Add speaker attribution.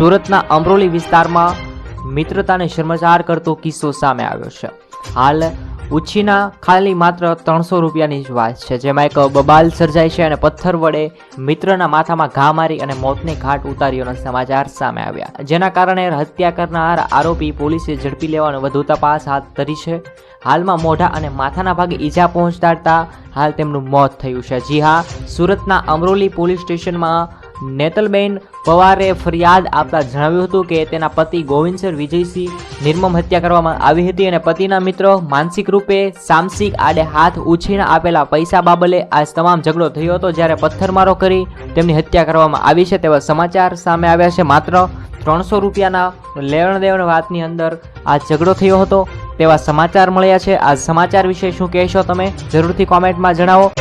Speaker 1: સુરતના અમરોલી વિસ્તારમાં મિત્રતાને શર્મસાર કરતો કિસ્સો સામે આવ્યો છે। હાલ ઉછીના ખાલી માત્ર 300 રૂપિયાની જ વાત છે, જેમાં એક બબાલ સર્જાય છે અને પથ્થર વડે મિત્રના માથામાં ઘા મારી અને મોતને ઘાટ ઉતાર્યોના સમાચાર સામે આવ્યા, જેના કારણે હત્યા કરનાર આરોપી પોલીસે ઝડપી લેવાનો વધુ તપાસ હાથ ધરી છે। હાલમાં મોઢા અને માથાના ભાગે ઈજા પહોંચાડતા હાલ તેમનું મોત થયું છે। જી હા, સુરતના અમરોલી પોલીસ સ્ટેશનમાં નેતલબેન પવારે ફરિયાદ આપતા જણાવ્યું હતું કે તેના પતિ ગોવિંદસર વિજયસિંહ નિર્મમ હત્યા કરવામાં આવી હતી અને પતિના મિત્રો માનસિક રૂપે સામસિક આડે હાથ ઉછીના આપેલા પૈસા બાબતે આ તમામ ઝઘડો થયો હતો, જ્યારે પથ્થરમારો કરી તેમની હત્યા કરવામાં આવી છે તેવા સમાચાર સામે આવ્યા છે। માત્ર 300 રૂપિયાના લેવણ દેવણ વાતની અંદર આ ઝઘડો થયો હતો તેવા સમાચાર મળ્યા છે। આ સમાચાર વિશે શું કહેશો તમે? જરૂરથી કોમેન્ટમાં જણાવો।